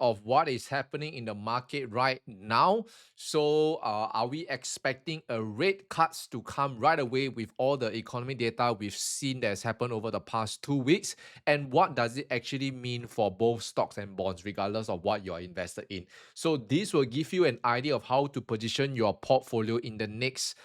of what is happening in the market right now. So, are we expecting a rate cuts to come right away with all the economy data we've seen that's happened over the past 2 weeks? And what does it actually mean for both stocks and bonds, regardless of what you're invested in? So, this will give you an idea of how to position your portfolio in the next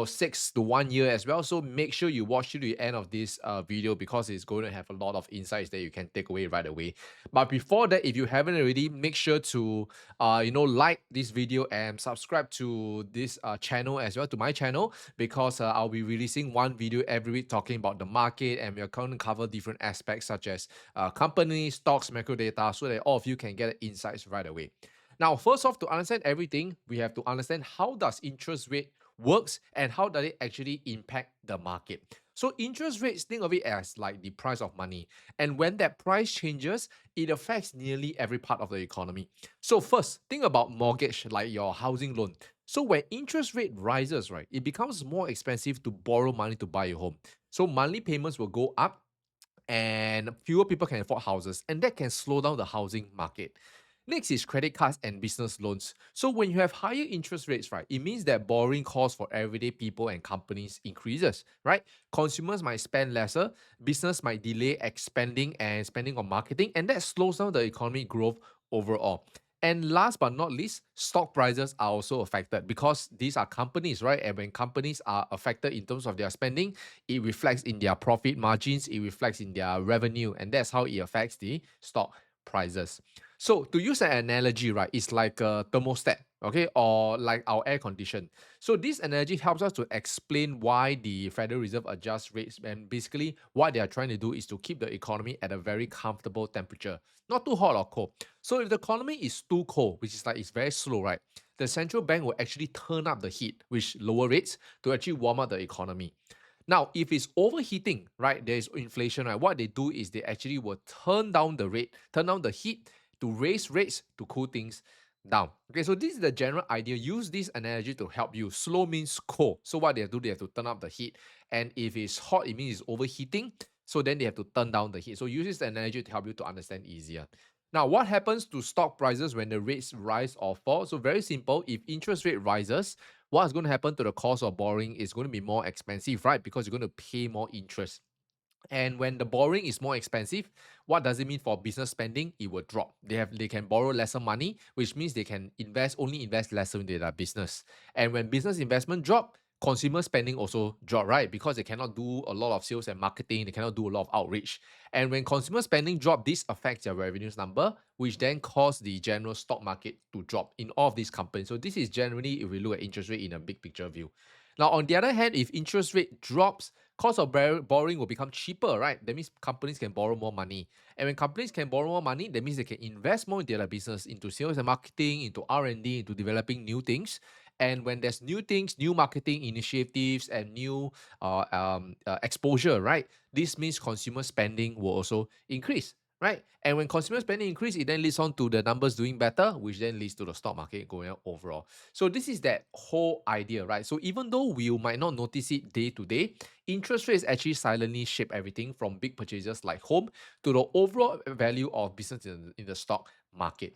6 to 1 year as well. So make sure you watch to the end of this video because it's going to have a lot of insights that you can take away right away. But before that, if you haven't already, make sure to like this video and subscribe to this channel as well, to my channel, because I'll be releasing one video every week talking about the market, and we're going to cover different aspects such as companies, stocks, macro data, so that all of you can get insights right away. Now, first off, to understand everything, we have to understand how does interest rate works and how does it actually impact the market. So interest rates, think of it as like the price of money. And when that price changes, it affects nearly every part of the economy. So first, think about mortgage, like your housing loan. So when interest rate rises, right, it becomes more expensive to borrow money to buy a home. So monthly payments will go up and fewer people can afford houses, and that can slow down the housing market. Next is credit cards and business loans. So when you have higher interest rates, right, it means that borrowing costs for everyday people and companies increases, right? Consumers might spend lesser, business might delay expanding and spending on marketing, and that slows down the economic growth overall. And last but not least, stock prices are also affected because these are companies, right? And when companies are affected in terms of their spending, it reflects in their profit margins, it reflects in their revenue, and that's how it affects the stock prices. So to use an analogy, right, it's like a thermostat, okay, or like our air condition. So this analogy helps us to explain why the Federal Reserve adjusts rates, and basically what they are trying to do is to keep the economy at a very comfortable temperature, not too hot or cold. So if the economy is too cold, which is like it's very slow, right, the central bank will actually turn up the heat, which lower rates to actually warm up the economy. Now, if it's overheating, right, there's inflation, right? What they do is they actually will turn down the rate, turn down the heat to raise rates to cool things down. Okay, so this is the general idea. Use this analogy to help you. Slow means cold. So what they do, they have to turn up the heat. And if it's hot, it means it's overheating. So then they have to turn down the heat. So use this analogy to help you to understand easier. Now, what happens to stock prices when the rates rise or fall? So very simple. If interest rate rises, what's going to happen to the cost of borrowing is going to be more expensive, right? Because you're going to pay more interest. And when the borrowing is more expensive, what does it mean for business spending? It will drop. They can borrow lesser money, which means they can only invest lesser in their business. And when business investment drop, consumer spending also drop, right? Because they cannot do a lot of sales and marketing, they cannot do a lot of outreach. And when consumer spending drop, this affects their revenues number, which then cause the general stock market to drop in all of these companies. So this is generally if we look at interest rate in a big picture view. Now, on the other hand, if interest rate drops, cost of borrowing will become cheaper, right? That means companies can borrow more money. And when companies can borrow more money, that means they can invest more into their business, into sales and marketing, into R&D, into developing new things. And when there's new things, new marketing initiatives, and new exposure, right? This means consumer spending will also increase, right? And when consumer spending increase, it then leads on to the numbers doing better, which then leads to the stock market going up overall. So this is that whole idea, right? So even though we might not notice it day to day, interest rates actually silently shape everything from big purchases like home to the overall value of business in the stock market.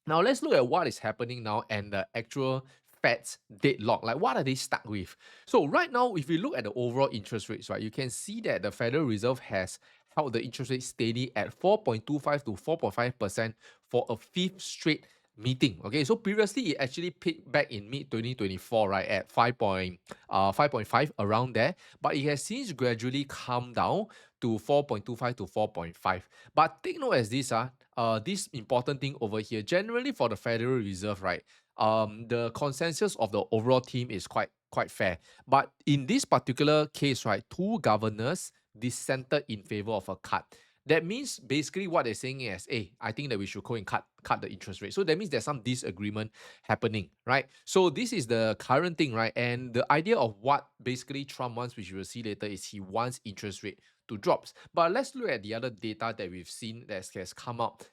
Now let's look at what is happening now and the actual Fed's deadlock. Like what are they stuck with? So right now, if we look at the overall interest rates, right, you can see that the Federal Reserve has held the interest rate steady at 4.25 to 4.5% for a fifth straight meeting. Okay, so previously it actually peaked back in mid 2024, right, at 5.5 around there, but it has since gradually come down to 4.25 to 4.5. But take note as this important thing over here, generally for the Federal Reserve, right, the consensus of the overall team is quite fair. But in this particular case, right, two governors dissented in favor of a cut. That means basically what they're saying is, hey, I think that we should go and cut the interest rate. So that means there's some disagreement happening, right? So this is the current thing, right? And the idea of what basically Trump wants, which you will see later, is he wants interest rate to drop. But let's look at the other data that we've seen that has come out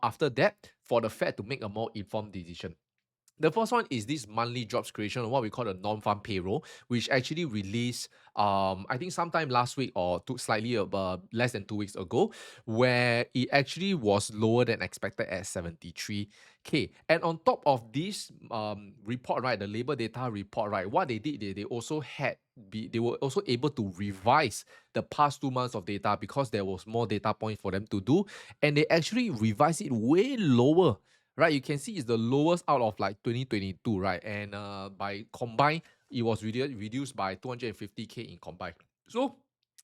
after that for the Fed to make a more informed decision. The first one is this monthly jobs creation, or what we call the non-farm payroll, which actually released, I think sometime last week or slightly less than 2 weeks ago, where it actually was lower than expected at 73K. And on top of this report, right, the labor data report, right, what they did, they also they were also able to revise the past 2 months of data because there was more data points for them to do, and they actually revised it way lower, right? You can see it's the lowest out of like 2022, right? And by combined, it was reduced by 250K in combined. So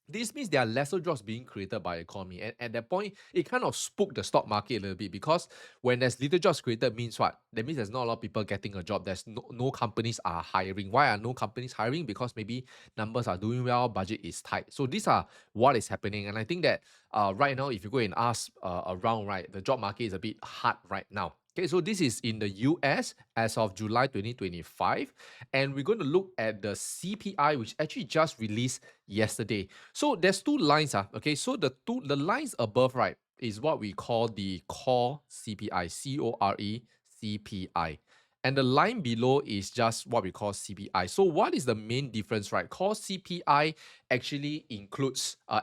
this means there are lesser jobs being created by the economy. And at that point, it kind of spooked the stock market a little bit, because when there's little jobs created means what? That means there's not a lot of people getting a job. There's no companies are hiring. Why are no companies hiring? Because maybe numbers are doing well, budget is tight. So these are what is happening. And I think that right now, if you go and ask around, right, the job market is a bit hard right now. Okay, so this is in the US as of July 2025. And we're going to look at the CPI, which actually just released yesterday. So there's two lines. Okay, so the lines above, right, is what we call the core CPI, CORE CPI. And the line below is just what we call CPI. So what is the main difference, right? Core CPI actually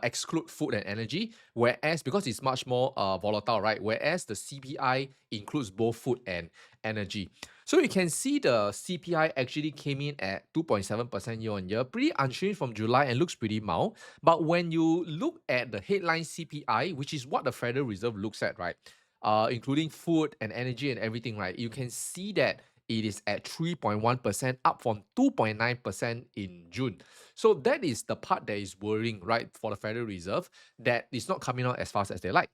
exclude food and energy, whereas because it's much more volatile, right? Whereas the CPI includes both food and energy. So you can see the CPI actually came in at 2.7% year on year, pretty unchanged from July and looks pretty mild. But when you look at the headline CPI, which is what the Federal Reserve looks at, right? Including food and energy and everything, right? You can see that it is at 3.1%, up from 2.9% in June. So that is the part that is worrying, right, for the Federal Reserve, that it's not coming out as fast as they like.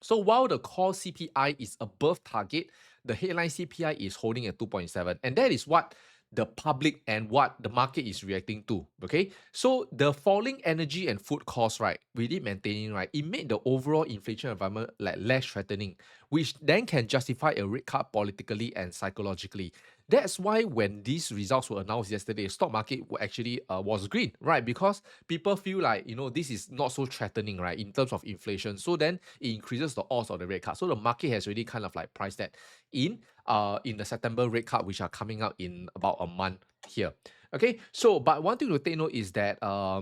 So while the core CPI is above target, the headline CPI is holding at 2.7. And that is what the public and what the market is reacting to. Okay. So the falling energy and food costs, right, with it maintaining, right, it made the overall inflation environment like less threatening, which then can justify a rate cut politically and psychologically. That's why when these results were announced yesterday, stock market actually was green, right? Because people feel like, this is not so threatening, right, in terms of inflation. So then it increases the odds of the rate cut. So the market has already kind of like priced that in the September rate cut, which are coming out in about a month here. Okay, so but one thing to take note is that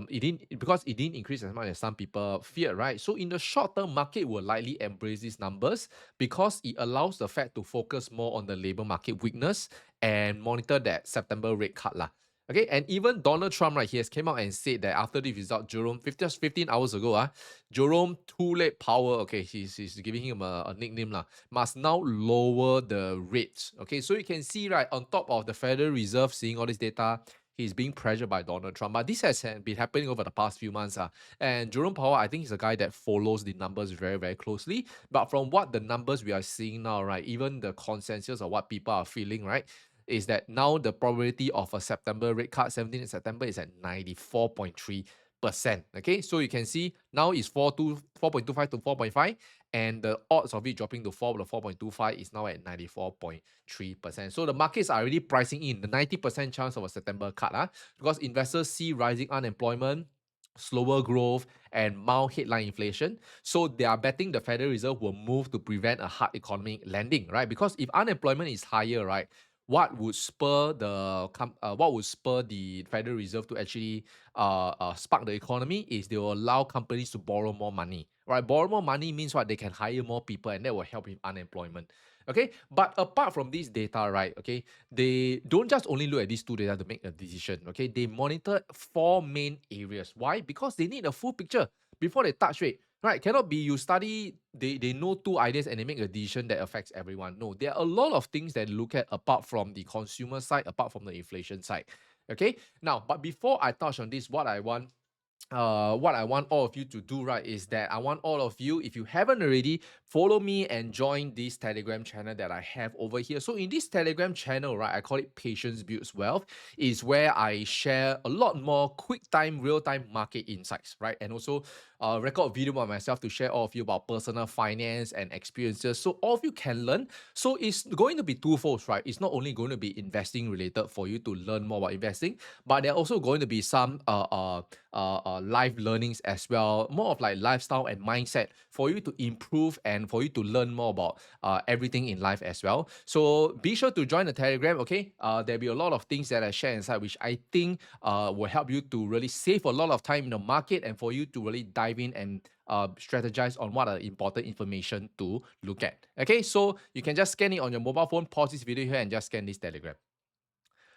it didn't increase as much as some people feared, right? So in the short term, market will likely embrace these numbers because it allows the Fed to focus more on the labor market weakness and monitor that September rate cut lah. Okay, and even Donald Trump, right, he has came out and said that after the result, just 15 hours ago, Jerome Too Late Power, okay, he's giving him a nickname lah, must now lower the rates. Okay, so you can see, right, on top of the Federal Reserve seeing all this data, he's being pressured by Donald Trump. But this has been happening over the past few months. And Jerome Powell, I think he's a guy that follows the numbers very, very closely. But from what the numbers we are seeing now, right, even the consensus of what people are feeling, right, is that now the probability of a September rate cut, 17th September, is at 94.3%. Okay, so you can see now it's 4.25 to 4.5, and the odds of it dropping to 4.25 is now at 94.3%. So the markets are already pricing in the 90% chance of a September cut, because investors see rising unemployment, slower growth, and mild headline inflation. So they are betting the Federal Reserve will move to prevent a hard economic landing, right? Because if unemployment is higher, right, what would spur the Federal Reserve to actually spark the economy is they will allow companies to borrow more money, right? Borrow more money means what? They can hire more people, and that will help with unemployment. Okay, but apart from this data, right, okay, they don't just only look at these two data to make a decision. Okay, they monitor four main areas. Why? Because they need a full picture before they touch rate. Right, cannot be you study, they know two ideas and they make a decision that affects everyone. No, there are a lot of things that look at apart from the consumer side, apart from the inflation side. Okay, now, but before I touch on this, what I want all of you to do, right, is that I want all of you, if you haven't already, follow me and join this Telegram channel that I have over here. So in this Telegram channel, right, I call it Patience Builds Wealth, is where I share a lot more quick time, real time market insights, right? And also record video by myself to share all of you about personal finance and experiences, so all of you can learn. So it's going to be twofold, right? It's not only going to be investing related for you to learn more about investing, but there are also going to be some live learnings as well, more of like lifestyle and mindset for you to improve and for you to learn more about everything in life as well. So be sure to join the Telegram, okay? There'll be a lot of things that I share inside, which I think will help you to really save a lot of time in the market and for you to really dive in and strategize on what are the important information to look at. Okay, so you can just scan it on your mobile phone, pause this video here, and just scan this Telegram.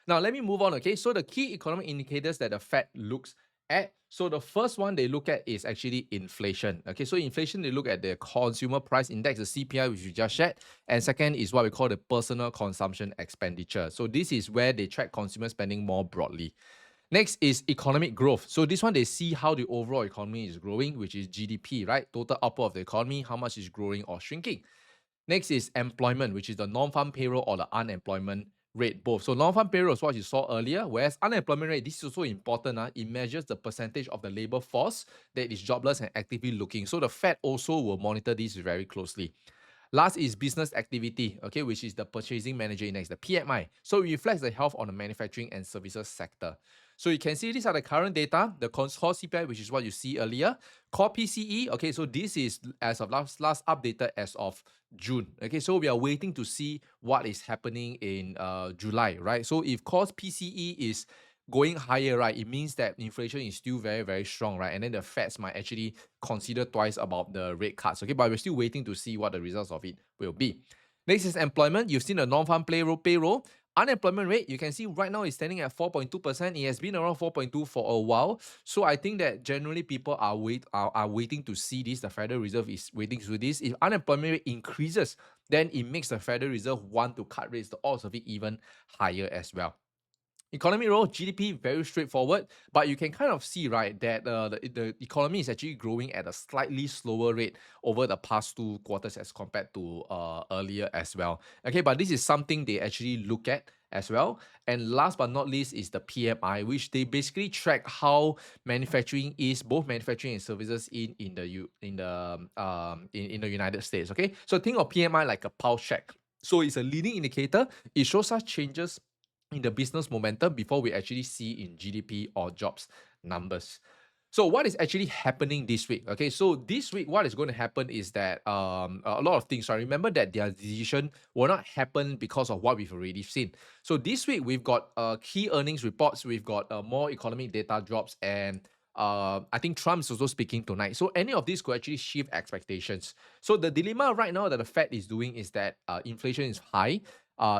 Now, let me move on, okay? So the key economic indicators that the Fed looks at. So the first one they look at is actually inflation. Okay, so inflation, they look at the consumer price index, the CPI, which we just shared. And second is what we call the personal consumption expenditure. So this is where they track consumer spending more broadly. Next is economic growth. So this one, they see how the overall economy is growing, which is GDP, right? Total output of the economy, how much is growing or shrinking. Next is employment, which is the non-farm payroll or the unemployment rate, both. So non-farm payroll is what you saw earlier, whereas unemployment rate, this is also important. It measures the percentage of the labor force that is jobless and actively looking. So the Fed also will monitor this very closely. Last is business activity, okay, which is the Purchasing Manager Index, the PMI. So it reflects the health on the manufacturing and services sector. So you can see these are the current data, the core CPI, which is what you see earlier. Core PCE, okay, so this is as of last updated as of June. Okay, so we are waiting to see what is happening in July, right? So if core PCE is going higher, right, it means that inflation is still very, very strong, right? And then the Feds might actually consider twice about the rate cuts, okay? But we're still waiting to see what the results of it will be. Next is employment. You've seen the non-farm payroll. Unemployment rate, you can see right now is standing at 4.2%. It has been around 4.2 for a while. So I think that generally people are waiting to see this. The Federal Reserve is waiting to do this. If unemployment rate increases, then it makes the Federal Reserve want to cut rates, the odds of it even higher as well. Economy role, GDP, very straightforward, but you can kind of see, right, that the economy is actually growing at a slightly slower rate over the past 2 quarters as compared to earlier as well. Okay, but this is something they actually look at as well. And last but not least is the PMI, which they basically track how manufacturing is, both manufacturing and services in the United States. Okay, so think of PMI like a pulse check. So it's a leading indicator. It shows us changes in the business momentum before we actually see in GDP or jobs numbers. So what is actually happening this week? Okay, so this week, what is going to happen is that a lot of things. I remember that their decision will not happen because of what we've already seen. So this week, we've got key earnings reports, we've got more economic data drops, and I think Trump is also speaking tonight. So any of these could actually shift expectations. So the dilemma right now that the Fed is doing is that inflation is high.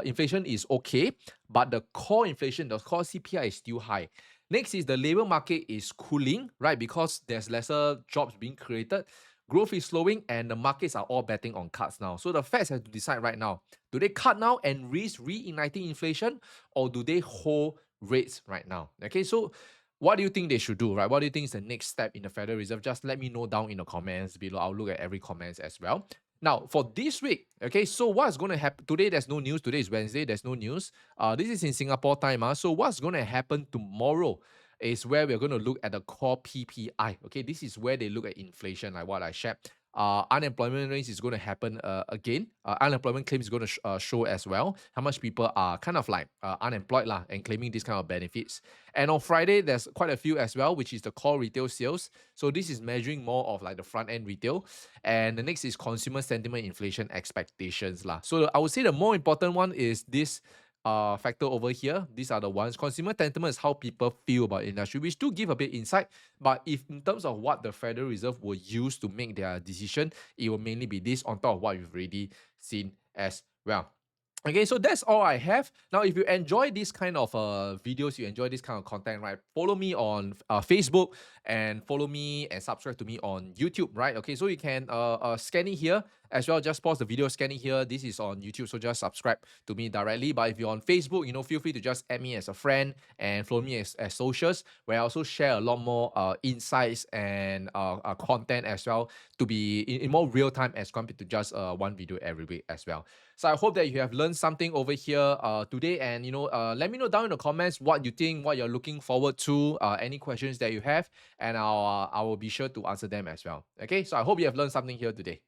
Inflation is okay, but the core inflation, the core CPI is still high. Next is the labor market is cooling, right? Because there's lesser jobs being created. Growth is slowing and the markets are all betting on cuts now. So the Feds have to decide right now. Do they cut now and risk reigniting inflation, or do they hold rates right now? Okay, so what do you think they should do, right? What do you think is the next step in the Federal Reserve? Just let me know down in the comments below. I'll look at every comment as well. Now, for this week, okay, so what's going to happen? Today, there's no news. Today is Wednesday. There's no news. This is in Singapore time. So what's going to happen tomorrow is where we're going to look at the core PPI. Okay, this is where they look at inflation, like what I shared. Unemployment rate is going to happen again. Unemployment claims is going to show as well how much people are kind of like unemployed and claiming this kind of benefits. And on Friday, there's quite a few as well, which is the core retail sales. So this is measuring more of like the front end retail. And the next is consumer sentiment inflation expectations. So I would say the more important one is this factor over here. These are the ones. Consumer sentiment is how people feel about industry, which do give a bit insight. But if in terms of what the Federal Reserve will use to make their decision, it will mainly be this on top of what we've already seen as well. Okay, so that's all I have. Now, if you enjoy this kind of videos, you enjoy this kind of content, right? Follow me on Facebook and follow me and subscribe to me on YouTube, right? Okay, so you can scan it here. as well, just pause the video scanning here. This is on YouTube, so just subscribe to me directly. But if you're on Facebook, feel free to just add me as a friend and follow me as socials, where I also share a lot more insights and content as well, to be in more real time as compared to just one video every week as well. So I hope that you have learned something over here today, and let me know down in the comments what you think, what you're looking forward to, any questions that you have, and I will be sure to answer them as well. Okay, so I hope you have learned something here today.